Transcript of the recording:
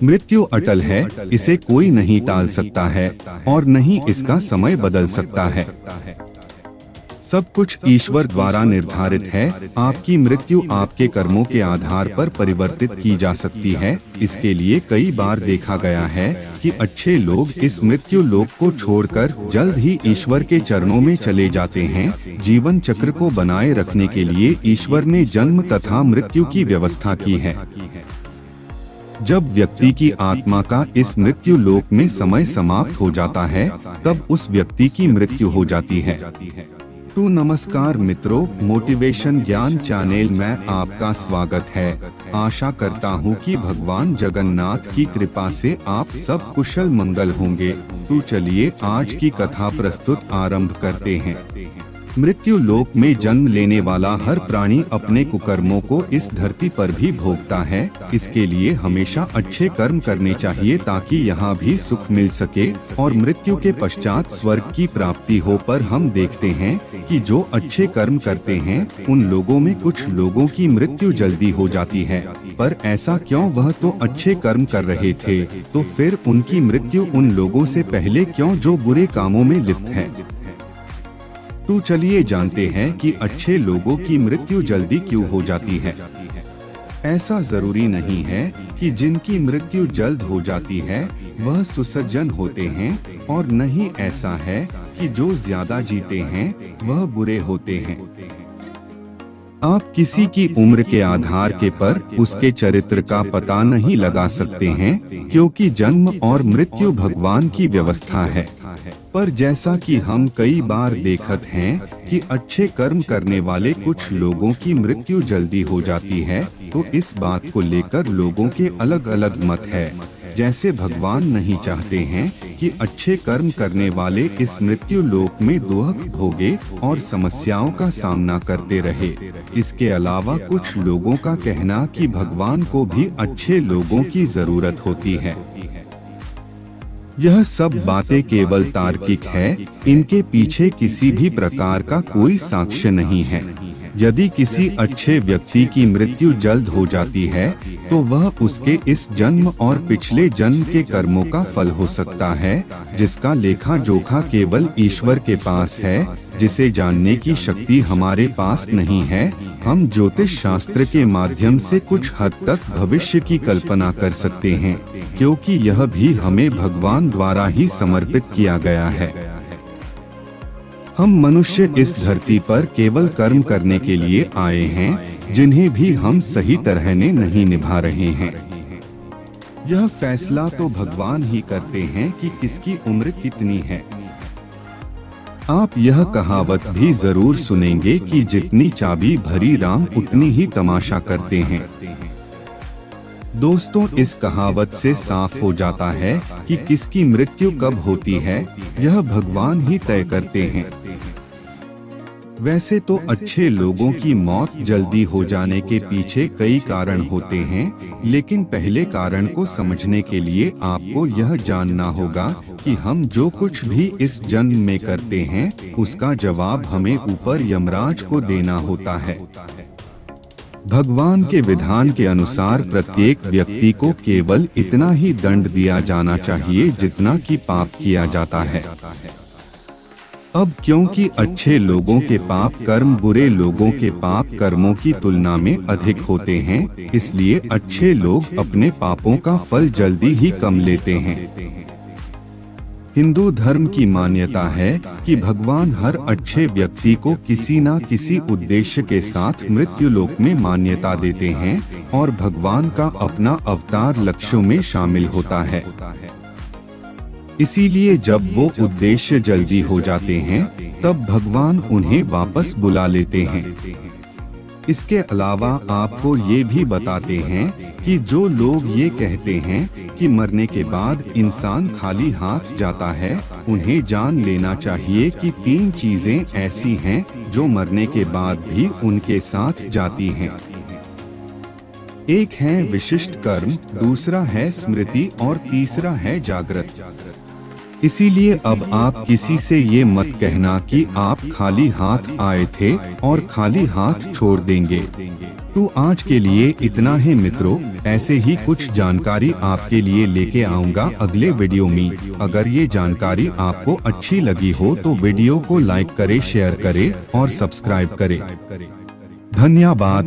मृत्यु अटल है, इसे कोई नहीं टाल सकता है और न ही इसका समय बदल सकता है। सब कुछ ईश्वर द्वारा निर्धारित है। आपकी मृत्यु आपके कर्मों के आधार पर परिवर्तित की जा सकती है। इसके लिए कई बार देखा गया है कि अच्छे लोग इस मृत्यु लोक को छोड़कर जल्द ही ईश्वर के चरणों में चले जाते हैं। जीवन चक्र को बनाए रखने के लिए ईश्वर ने जन्म तथा मृत्यु की व्यवस्था की है। जब व्यक्ति की आत्मा का इस मृत्यु लोक में समय समाप्त हो जाता है, तब उस व्यक्ति की मृत्यु हो जाती है। तो नमस्कार मित्रों, मोटिवेशन ज्ञान चैनल में आपका स्वागत है। आशा करता हूँ कि भगवान जगन्नाथ की कृपा से आप सब कुशल मंगल होंगे। तो चलिए आज की कथा प्रस्तुत आरंभ करते हैं। मृत्यु लोक में जन्म लेने वाला हर प्राणी अपने कुकर्मों को इस धरती पर भी भोगता है। इसके लिए हमेशा अच्छे कर्म करने चाहिए ताकि यहाँ भी सुख मिल सके और मृत्यु के पश्चात स्वर्ग की प्राप्ति हो। पर हम देखते हैं कि जो अच्छे कर्म करते हैं उन लोगों में कुछ लोगों की मृत्यु जल्दी हो जाती है। पर ऐसा क्यों? वह तो अच्छे कर्म कर रहे थे, तो फिर उनकी मृत्यु उन लोगों से पहले क्यों जो बुरे कामों में लिप्त है। तो चलिए जानते हैं कि अच्छे लोगों की मृत्यु जल्दी क्यों हो जाती है। ऐसा जरूरी नहीं है कि जिनकी मृत्यु जल्द हो जाती है वह सुसज्जन होते हैं, और न ही ऐसा है कि जो ज्यादा जीते हैं वह बुरे होते हैं। आप किसी की उम्र के आधार के पर उसके चरित्र का पता नहीं लगा सकते हैं, क्योंकि जन्म और मृत्यु भगवान की व्यवस्था है। पर जैसा कि हम कई बार देखते हैं कि अच्छे कर्म करने वाले कुछ लोगों की मृत्यु जल्दी हो जाती है, तो इस बात को लेकर लोगों के अलग अलग मत है। जैसे भगवान नहीं चाहते हैं कि अच्छे कर्म करने वाले इस मृत्यु लोक में दुख भोगे और समस्याओं का सामना करते रहे। इसके अलावा कुछ लोगों का कहना कि भगवान को भी अच्छे लोगों की जरूरत होती है। यह सब बातें केवल तार्किक है, इनके पीछे किसी भी प्रकार का कोई साक्ष्य नहीं है। यदि किसी अच्छे व्यक्ति की मृत्यु जल्द हो जाती है तो वह उसके इस जन्म और पिछले जन्म के कर्मों का फल हो सकता है, जिसका लेखा जोखा केवल ईश्वर के पास है, जिसे जानने की शक्ति हमारे पास नहीं है। हम ज्योतिष शास्त्र के माध्यम से कुछ हद तक भविष्य की कल्पना कर सकते हैं, क्योंकि यह भी हमें भगवान द्वारा ही समर्पित किया गया है। हम मनुष्य इस धरती पर केवल कर्म करने के लिए आए हैं, जिन्हें भी हम सही तरह ने नहीं निभा रहे हैं। यह फैसला तो भगवान ही करते हैं कि किसकी उम्र कितनी है। आप यह कहावत भी जरूर सुनेंगे कि जितनी चाबी भरी राम उतनी ही तमाशा करते हैं। दोस्तों, इस कहावत से साफ हो जाता है कि किसकी मृत्यु कब होती है, यह भगवान ही तय करते हैं। वैसे तो अच्छे लोगों की मौत जल्दी हो जाने के पीछे कई कारण होते हैं, लेकिन पहले कारण को समझने के लिए आपको यह जानना होगा कि हम जो कुछ भी इस जन्म में करते हैं उसका जवाब हमें ऊपर यमराज को देना होता है। भगवान के विधान के अनुसार प्रत्येक व्यक्ति को केवल इतना ही दंड दिया जाना चाहिए जितना कि पाप किया जाता है। अब क्योंकि अच्छे लोगों के पाप कर्म बुरे लोगों के पाप कर्मों की तुलना में अधिक होते हैं, इसलिए अच्छे लोग अपने पापों का फल जल्दी ही कम लेते हैं। हिंदू धर्म की मान्यता है कि भगवान हर अच्छे व्यक्ति को किसी न किसी उद्देश्य के साथ मृत्यु लोक में मान्यता देते हैं, और भगवान का अपना अवतार लक्ष्यों में शामिल होता है। इसीलिए जब वो उद्देश्य जल्दी हो जाते हैं तब भगवान उन्हें वापस बुला लेते हैं। इसके अलावा आपको ये भी बताते हैं कि जो लोग ये कहते हैं कि मरने के बाद इंसान खाली हाथ जाता है, उन्हें जान लेना चाहिए कि 3 चीजें ऐसी हैं जो मरने के बाद भी उनके साथ जाती हैं। एक है विशिष्ट कर्म, दूसरा है स्मृति और तीसरा है जागृत। इसीलिए अब आप किसी से ये मत कहना कि आप खाली हाथ आए थे और खाली हाथ छोड़ देंगे। तो आज के लिए इतना ही मित्रों, ऐसे ही कुछ जानकारी आपके लिए लेके आऊंगा अगले वीडियो में। अगर ये जानकारी आपको अच्छी लगी हो तो वीडियो को लाइक करें, शेयर करें और सब्सक्राइब करें। धन्यवाद।